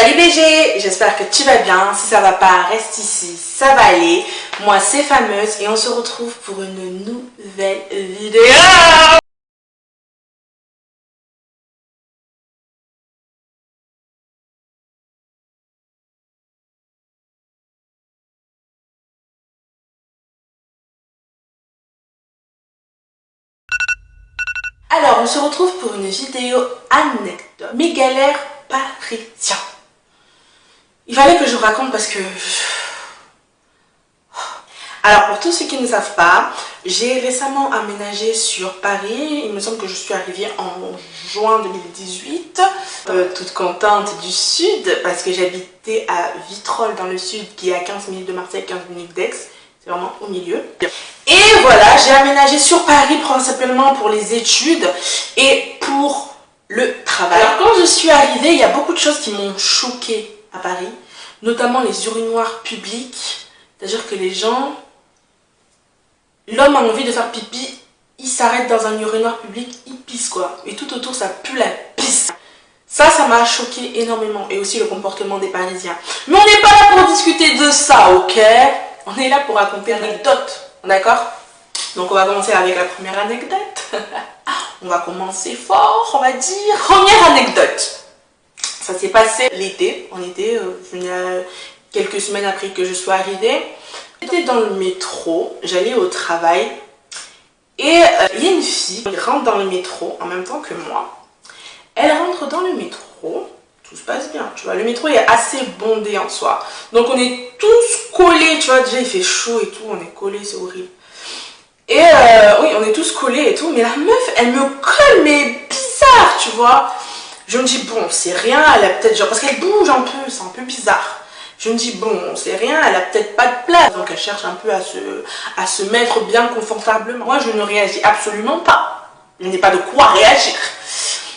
Salut BG, j'espère que tu vas bien. Si ça va pas, reste ici, ça va aller. Moi c'est Fameuse et on se retrouve pour une nouvelle vidéo. Alors on se retrouve pour une vidéo anecdote. Mes galères parisiennes. Il fallait que je vous raconte parce que... Alors pour tous ceux qui ne savent pas, j'ai récemment aménagé sur Paris. Il me semble que je suis arrivée en juin 2018. Toute contente du sud parce que j'habitais à Vitrolles dans le sud qui est à 15 minutes de Marseille, 15 minutes d'Aix. C'est vraiment au milieu. Et voilà, j'ai aménagé sur Paris principalement pour les études et pour le travail. Alors quand je suis arrivée, il y a beaucoup de choses qui m'ont choquée à Paris, notamment les urinoirs publics. C'est-à-dire que les gens... L'homme a envie de faire pipi, il s'arrête dans un urinoir public, il pisse quoi. Et tout autour, ça pue la pisse. Ça m'a choqué énormément. Et aussi le comportement des Parisiens. Mais on n'est pas là pour discuter de ça, ok? On est là pour raconter une anecdote, d'accord? Donc on va commencer avec la première anecdote. On va commencer fort, on va dire. Première anecdote. Ça s'est passé l'été, en été, quelques semaines après que je sois arrivée. J'étais dans le métro, j'allais au travail et il y a une fille qui rentre dans le métro en même temps que moi. Elle rentre dans le métro, tout se passe bien, tu vois. Le métro est assez bondé en soi. Donc on est tous collés, tu vois, déjà il fait chaud et tout, on est collés, c'est horrible. Et oui, on est tous collés et tout, mais la meuf, elle me colle, mais bizarre, tu vois. Je me dis, bon, c'est rien, elle a peut-être genre, parce qu'elle bouge un peu, c'est un peu bizarre. Je me dis, bon, c'est rien, elle a peut-être pas de place. Donc elle cherche un peu à se mettre bien confortablement. Moi, je ne réagis absolument pas. Je n'ai pas de quoi réagir.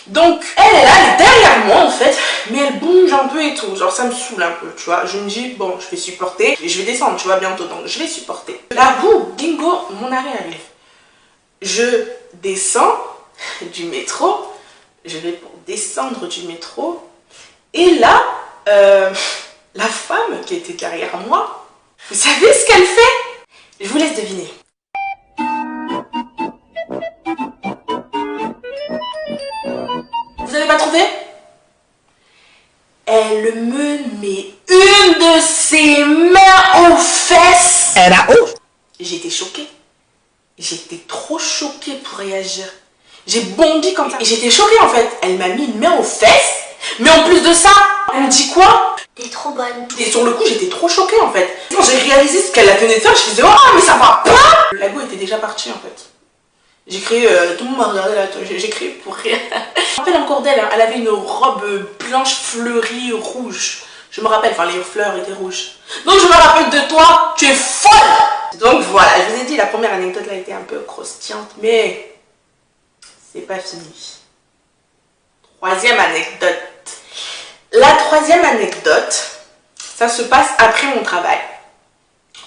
Donc elle est là, elle est derrière moi en fait, mais elle bouge un peu et tout. Genre ça me saoule un peu, tu vois. Je me dis, bon, je vais supporter. Et je vais descendre, tu vois, bientôt. Donc je vais supporter. Là, boum, bingo, mon arrêt arrive. Je descends du métro. Je vais pour descendre du métro. Et là, la femme qui était derrière moi, vous savez ce qu'elle fait? Je vous laisse deviner. Vous n'avez pas trouvé? Elle me met une de ses mains aux fesses. Elle a où? J'étais choquée. J'étais trop choquée pour réagir. J'ai bondi comme ça. Et j'étais choquée en fait. Elle m'a mis une main aux fesses. Mais en plus de ça, elle me dit quoi? T'es trop bonne. Et sur le coup, j'étais trop choquée en fait. Quand j'ai réalisé ce qu'elle venait de faire, je disais, oh mais ça va pas. La go était déjà partie en fait. J'ai crié, tout le monde m'a regardé là, j'ai crié pour rien. Je me rappelle encore d'elle, hein, elle avait une robe blanche fleurie rouge. Je me rappelle, enfin les fleurs étaient rouges. Donc je me rappelle de toi, tu es folle. Donc voilà, je vous ai dit, la première anecdote là était un peu croustillante, mais c'est pas fini. Troisième anecdote. La troisième anecdote, ça se passe après mon travail.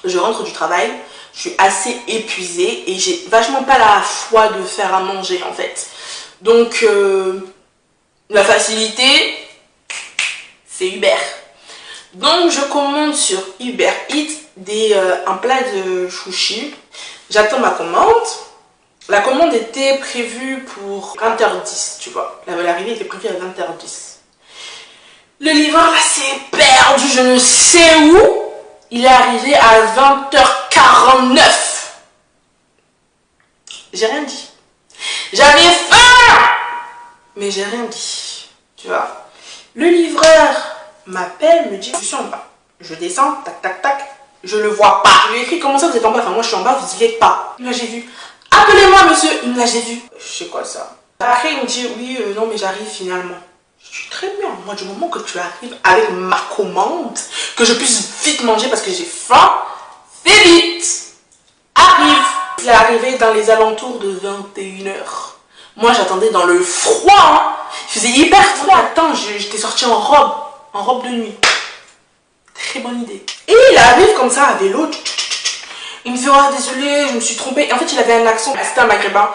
Je rentre du travail, je suis assez épuisée et j'ai vachement pas la foi de faire à manger en fait. Donc la facilité, c'est Uber. Donc je commande sur Uber Eats un plat de chouchi. J'attends ma commande. La commande était prévue pour 20h10, tu vois. L'arrivée était prévue à 20h10. Le livreur là s'est perdu, je ne sais où. Il est arrivé à 20h49. J'ai rien dit. J'avais faim, mais j'ai rien dit. Tu vois. Le livreur m'appelle, me dit, je suis en bas. Je descends, tac, tac, tac. Je le vois pas. Je lui ai écrit, comment ça vous êtes en bas? Enfin, moi je suis en bas, vous y êtes pas. Là j'ai vu. Appelez-moi monsieur. Là j'ai vu. Je sais quoi ça. Après il me dit, oui, non mais j'arrive finalement. Je suis très bien. Moi, du moment que tu arrives avec ma commande, que je puisse vite manger parce que j'ai faim, fais vite. Arrive. Il est arrivé dans les alentours de 21h. Moi, j'attendais dans le froid. Hein. Il faisait hyper froid. Attends, j'étais sortie en robe de nuit. Très bonne idée. Et il arrive comme ça à vélo. Il me fait, oh, désolé, je me suis trompée. En fait, il avait un accent. C'était un maghrébin.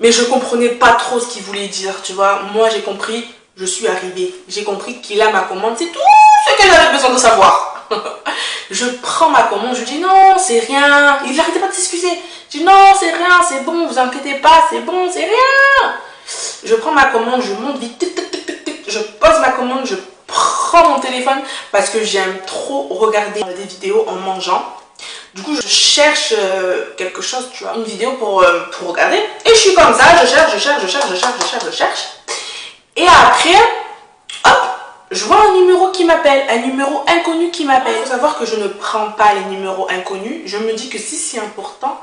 Mais je comprenais pas trop ce qu'il voulait dire, tu vois. Moi, j'ai compris. Je suis arrivée, j'ai compris qu'il a ma commande, c'est tout ce que j'avais besoin de savoir. Je prends ma commande, je dis non, c'est rien. Il n'arrêtait pas de s'excuser. Je dis non, c'est rien, c'est bon, vous inquiétez pas, c'est bon, c'est rien. Je prends ma commande, je monte vite, tic, tic, tic, tic, tic. Je pose ma commande, je prends mon téléphone parce que j'aime trop regarder des vidéos en mangeant. Du coup, je cherche quelque chose, tu vois, une vidéo pour regarder. Et je suis comme ça, je cherche. Et après, hop, je vois un numéro qui m'appelle, un numéro inconnu qui m'appelle. Il faut savoir que je ne prends pas les numéros inconnus. Je me dis que si c'est important,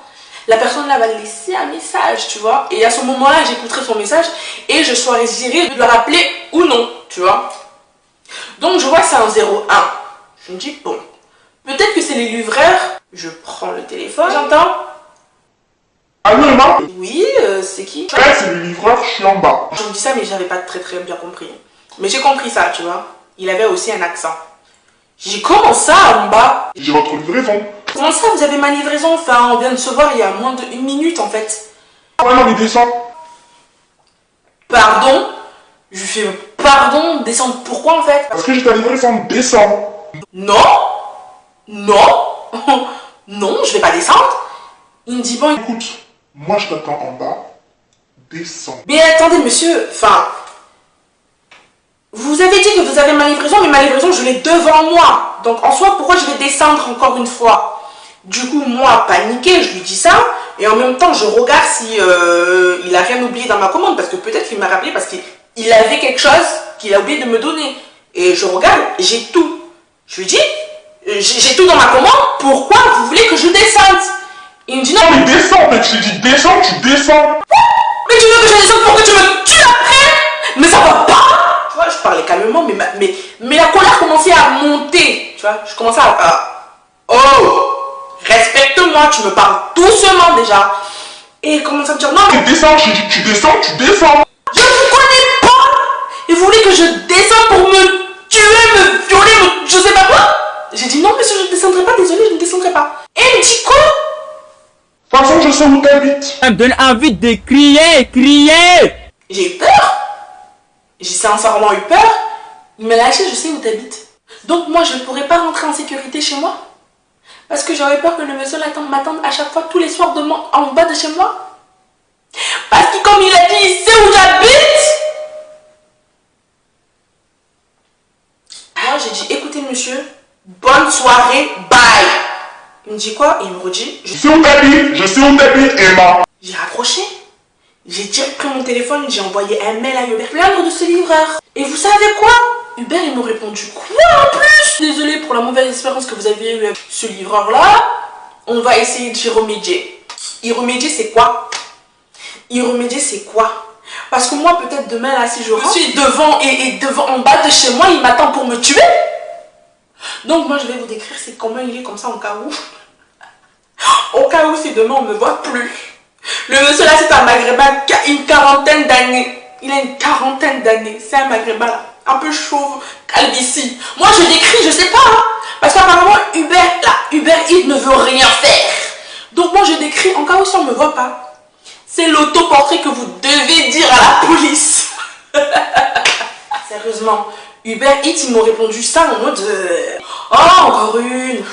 la personne là va laisser un message, tu vois. Et à ce moment-là, j'écouterai son message et je choisirai de le rappeler ou non, tu vois. Donc, je vois que c'est un 01. Je me dis, bon, peut-être que c'est les livreurs. Je prends le téléphone. J'entends? Allô, Emma? Oui, c'est qui? C'est le livreur, je suis en bas. Je me dis ça, mais j'avais pas très bien compris. Mais j'ai compris ça, tu vois. Il avait aussi un accent. J'ai dit, comment ça, en bas? J'ai votre livraison. Comment ça, vous avez ma livraison? Enfin, on vient de se voir il y a moins d'1 minute, en fait. Ouais, non, mais descends. Pardon? Je lui fais, pardon, descendre pourquoi, en fait? Parce que j'ai ta livraison, descends. Non? Non? Non, je vais pas descendre. Il me dit, bon, Écoute, moi je t'attends en bas. Descends. mais attendez, monsieur, enfin... Vous avez dit que vous avez ma livraison, mais ma livraison, je l'ai devant moi. Donc, en soi, pourquoi je vais descendre encore une fois? Du coup, moi, paniqué, je lui dis ça. Et en même temps, je regarde si il a rien oublié dans ma commande. Parce que peut-être qu'il m'a rappelé parce qu'il avait quelque chose qu'il a oublié de me donner. Et je regarde, j'ai tout. Je lui dis, j'ai tout dans ma commande. Pourquoi vous voulez que je descende? Il me dit non, Non, mais descends, mec, je t'ai dit descends, tu descends. mais tu veux que je descende pour que tu me tues après? Mais ça va pas! Tu vois, je parlais calmement, mais la colère commençait à monter. Tu vois, je commençais à... Oh! Respecte-moi, tu me parles doucement déjà. Et il commence à me dire non, mais Mais descends, je t'ai dit tu descends, tu descends. je ne vous connais pas! Et vous voulez que je descende pour me tuer, me violer, je sais pas quoi? J'ai dit non, monsieur, je ne descendrai pas, désolé, je ne descendrai pas. Et il me dit quoi? De toute façon, je sais où t'habites. Ça me donne envie de crier. J'ai eu peur. J'ai sincèrement eu peur. Il m'a lâché, je sais où t'habites. Donc moi, je ne pourrais pas rentrer en sécurité chez moi. Parce que j'aurais peur que le monsieur m'attende à chaque fois, tous les soirs, en bas de chez moi. Parce que comme il a dit, il sait où j'habite. Moi, j'ai dit, écoutez monsieur, bonne soirée, bye. Il me dit quoi? Il me redit, Je sais où t'habites, Emma. j'ai raccroché. J'ai direct pris mon téléphone, j'ai envoyé un mail à Hubert, plaindre de ce livreur. Et vous savez quoi? Hubert, il m'a répondu quoi en plus? Désolé pour la mauvaise expérience que vous avez eue avec ce livreur-là. On va essayer d'y remédier. Y remédier, c'est quoi? Y remédier, c'est quoi? Parce que moi, peut-être demain, là, si je suis devant en bas de chez moi, il m'attend pour me tuer. Donc, moi, je vais vous décrire c'est comment il est comme ça, au cas où. Au cas où, si demain, on ne me voit plus. Le monsieur là, c'est un maghrébin qui a une quarantaine d'années. Il a une quarantaine d'années. C'est un maghrébin là, un peu chauve, calvitie. Moi, je décris, je sais pas. Hein, parce qu'apparemment, Uber Eats ne veut rien faire. Donc, moi, je décris en cas où si on ne me voit pas. C'est l'autoportrait que vous devez dire à la police. Sérieusement, Uber Eats, ils m'ont répondu ça en mode... Oh, encore une.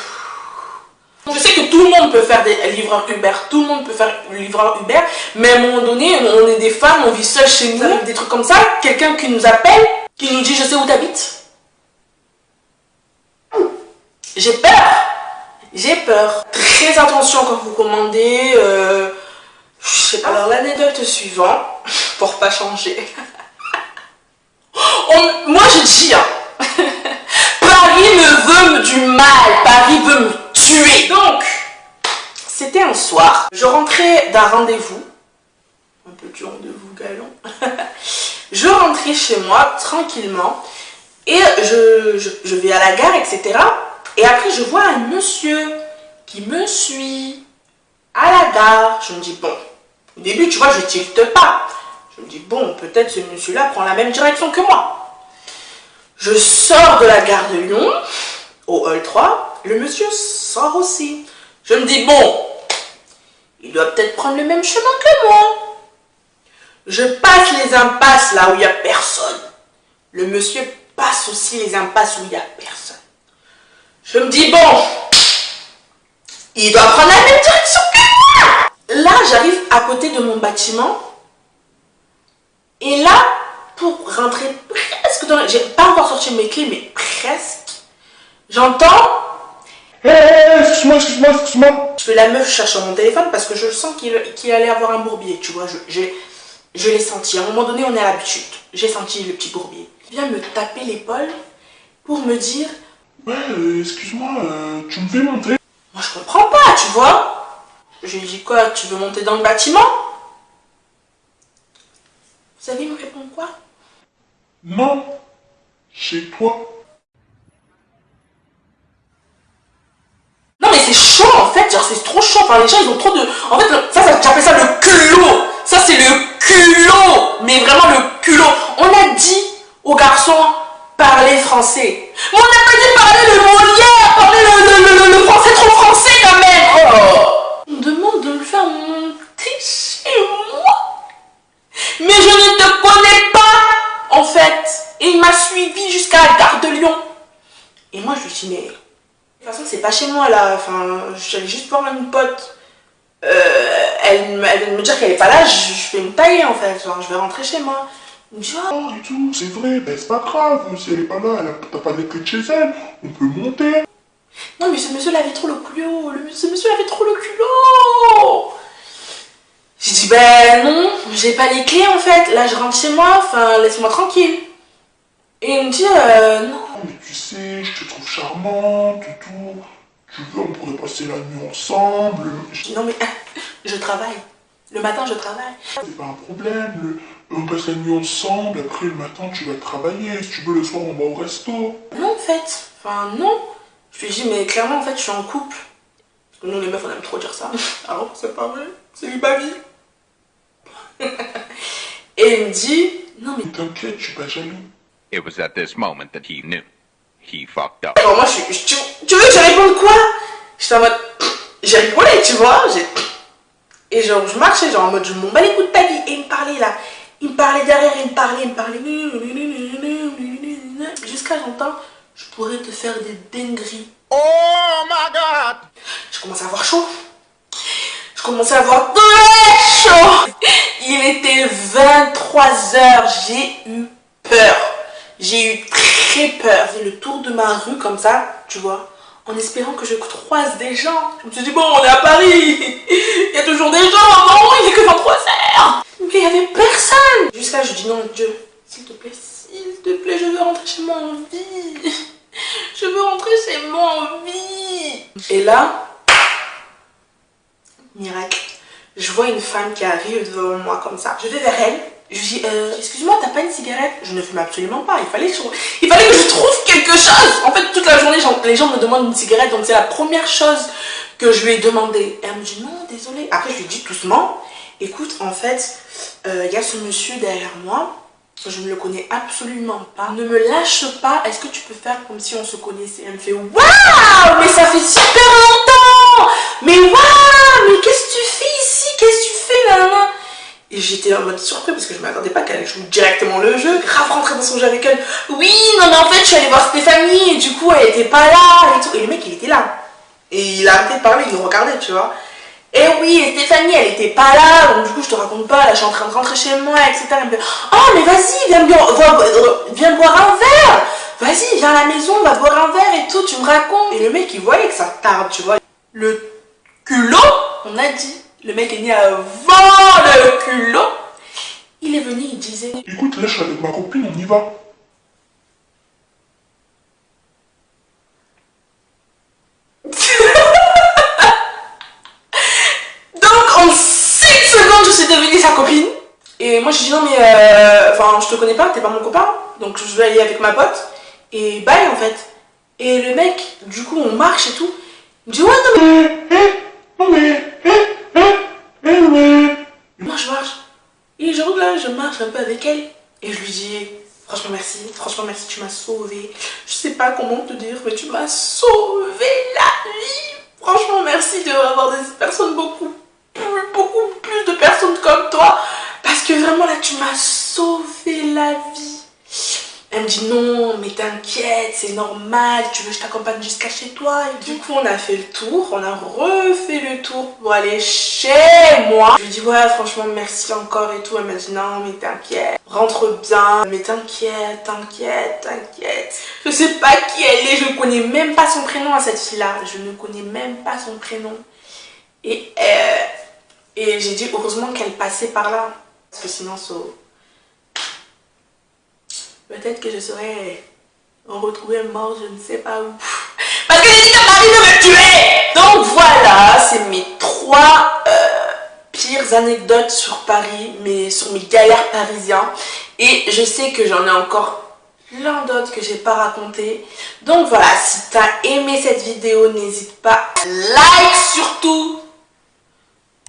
Je sais que tout le monde peut faire des livreurs Uber, tout le monde peut faire livreur Uber, mais à un moment donné, on est des femmes, on vit seul chez nous, des trucs comme ça, quelqu'un qui nous appelle, qui nous dit je sais où t'habites. J'ai peur. Très attention quand vous commandez, je sais pas. Alors l'anecdote suivante, pour pas changer. Moi je dis, hein, Paris me veut du mal, Paris veut me tuer. Donc, c'était un soir, je rentrais d'un rendez-vous, un petit rendez-vous galant. Je rentrais chez moi tranquillement et je vais à la gare, etc. Et après, je vois un monsieur qui me suit à la gare. Je me dis, bon, au début, tu vois, je tilte pas. Je me dis, bon, peut-être ce monsieur-là prend la même direction que moi. Je sors de la gare de Lyon, au hall 3, le monsieur sort aussi. Je me dis, bon, il doit peut-être prendre le même chemin que moi. Je passe les impasses là où il n'y a personne. Le monsieur passe aussi les impasses où il n'y a personne. Je me dis, bon, il doit prendre la même direction que moi. Là, j'arrive à côté de mon bâtiment. Et là, pour rentrer presque dans... J'ai pas encore sorti mes clés, mais presque. J'entends... Excuse-moi, excuse-moi, excuse-moi. Je fais la meuf, je cherche sur mon téléphone parce que je sens qu'il allait avoir un bourbier, tu vois. Je l'ai senti. À un moment donné, on est à l'habitude. J'ai senti le petit bourbier. Il vient me taper l'épaule pour me dire... Ouais, excuse-moi, tu me fais monter? Moi, je comprends pas, tu vois. Je lui dis quoi, tu veux monter dans le bâtiment? Vous savez, il me répond quoi? Non, chez toi. Non mais c'est chaud en fait, genre c'est trop chaud, enfin les gens ils ont trop de... En fait, ça j'appelle ça le culot. Ça c'est le culot, mais vraiment le culot. On a dit aux garçons, parler français. Mais on n'a pas dit parler le Molière, parler le français trop français quand même. Oh. On me demande de le faire monter chez moi. Mais je ne te connais pas, en fait. Et il m'a suivi jusqu'à la gare de Lyon. Et moi, je lui dis, mais... De toute façon, c'est pas chez moi, là. Enfin, j'allais juste voir une pote. Elle vient de me dire qu'elle est pas là. Je vais me tailler, en fait. Genre, je vais rentrer chez moi. Il me dit, ah, Oh, et tout, c'est vrai, ben c'est pas grave. Si elle est pas là, t'as pas les clés de chez elle. On peut monter. non, mais ce monsieur, il avait trop le culot. Ce monsieur, il avait trop le culot. J'ai dit, ben non, j'ai pas les clés, en fait. Là, je rentre chez moi. Enfin, laisse-moi tranquille. Et il me dit, non. Mais tu sais, je te trouve charmante et tout. Tu veux, on pourrait passer la nuit ensemble. Je dis, non, mais je travaille. Le matin, je travaille. C'est pas un problème. On passe la nuit ensemble. Après, le matin, tu vas travailler. Si tu veux, le soir, on va au resto. Non, en fait. Enfin, non. Je lui dis, mais clairement, en fait, je suis en couple. Parce que nous, les meufs, on aime trop dire ça. Alors, c'est pas vrai. C'est lui, ma vie. Et il me dit, non, mais... T'inquiète, je suis pas jaloux. It was at this moment that he knew. He fucked up. Alors moi, tu veux que je réponde quoi? J'étais en mode... J'ai rigolé, tu vois. Et genre, je marchais, genre en mode, je m'en bats les coups de ta vie. Et il me parlait là. Il me parlait derrière, il me parlait. Jusqu'à j'entends, je pourrais te faire des dingueries. Oh my god! Je commençais à avoir chaud. Je commençais à avoir très chaud. Il était 23h. J'ai eu peur. J'ai eu très peur. J'ai fait le tour de ma rue comme ça, tu vois, en espérant que je croise des gens. Je me suis dit, bon, on est à Paris. Il y a toujours des gens. Non, il n'est que 23h. Mais il n'y avait personne. Jusqu'à là, je dis, non, Dieu, s'il te plaît, je veux rentrer chez moi en vie. Je veux rentrer chez moi en vie. Et là, miracle, je vois une femme qui arrive devant moi comme ça. Je vais vers elle. Je lui dis, excuse-moi, t'as pas une cigarette? Je ne fume absolument pas. Il fallait que je trouve quelque chose. En fait, toute la journée, les gens me demandent une cigarette. Donc, c'est la première chose que je lui ai demandé. Et elle me dit, non, désolée. Après, je lui dis doucement, écoute, en fait, il y a ce monsieur derrière moi. Je ne le connais absolument pas. Ne me lâche pas. Est-ce que tu peux faire comme si on se connaissait? Elle me fait, waouh, mais ça fait super longtemps. Mais waouh, mais qu'est-ce que tu fais ici? Qu'est-ce que tu fais là? Et j'étais en mode surpris parce que je ne m'attendais pas qu'elle joue directement le jeu. Grave rentrer dans son jeu avec elle. Oui, non mais en fait je suis allée voir Stéphanie et du coup elle était pas là et tout. Et le mec il était là. Et il a arrêté de parler, il nous regardait, tu vois. Et oui, et Stéphanie elle était pas là, donc du coup je te raconte pas, là je suis en train de rentrer chez moi, etc. Elle me dit, oh mais vas-y, viens boire un verre. Vas-y, viens à la maison, on va boire un verre et tout, tu me racontes. Et le mec il voyait que ça tarde, tu vois. Le culot, on a dit. Le mec est né avant le culot. Il est venu, il disait... Écoute, là, je suis avec ma copine, on y va. Donc, en 5 secondes, je suis devenue sa copine. Et moi, je dis non, mais... Enfin, je te connais pas, t'es pas mon copain. Donc, je vais aller avec ma pote. Et bye, en fait. Et le mec, du coup, on marche et tout. Il me dit, ouais, non, mais... Moi je marche. Et je roule là, je marche un peu avec elle. Et je lui dis, franchement merci, tu m'as sauvé. Je sais pas comment te dire, mais tu m'as sauvé la vie. Franchement merci de avoir des personnes beaucoup plus de personnes comme toi. Parce que vraiment là tu m'as sauvé la vie. Elle me dit non, mais t'inquiète, c'est normal, tu veux que je t'accompagne jusqu'à chez toi. Et du coup, on a fait le tour, on a refait le tour pour aller chez moi. Je lui dis ouais, franchement, merci encore et tout. Elle m'a dit non, mais t'inquiète, rentre bien, mais t'inquiète, t'inquiète, t'inquiète. Je sais pas qui elle est, je ne connais même pas son prénom à cette fille-là. Je ne connais même pas son prénom. Et j'ai dit heureusement qu'elle passait par là. Parce que sinon, peut-être que je serais retrouvée morte, je ne sais pas où. Parce que j'ai dit que Marie veut me tuer. Donc voilà, c'est mes 3 pires anecdotes sur Paris, sur mes galères parisiens. Et je sais que j'en ai encore plein d'autres que j'ai pas racontées. Donc voilà, si tu as aimé cette vidéo, n'hésite pas à like surtout.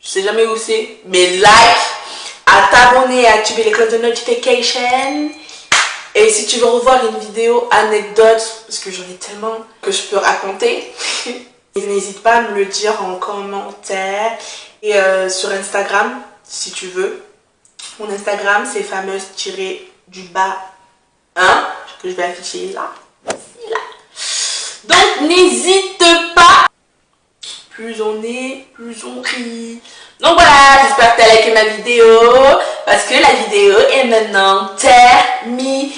Je sais jamais où c'est, mais like, à t'abonner et à activer les cloches de notification. Et si tu veux revoir une vidéo anecdote, parce que j'en ai tellement que je peux raconter, n'hésite pas à me le dire en commentaire. Et sur Instagram, si tu veux. Mon Instagram, c'est fameuse-du-bas 1, que je vais afficher là. Ici, là. Donc n'hésite pas. Plus on est, plus on rit. Donc voilà, j'espère que tu as liké ma vidéo. Parce que la vidéo est maintenant terminée.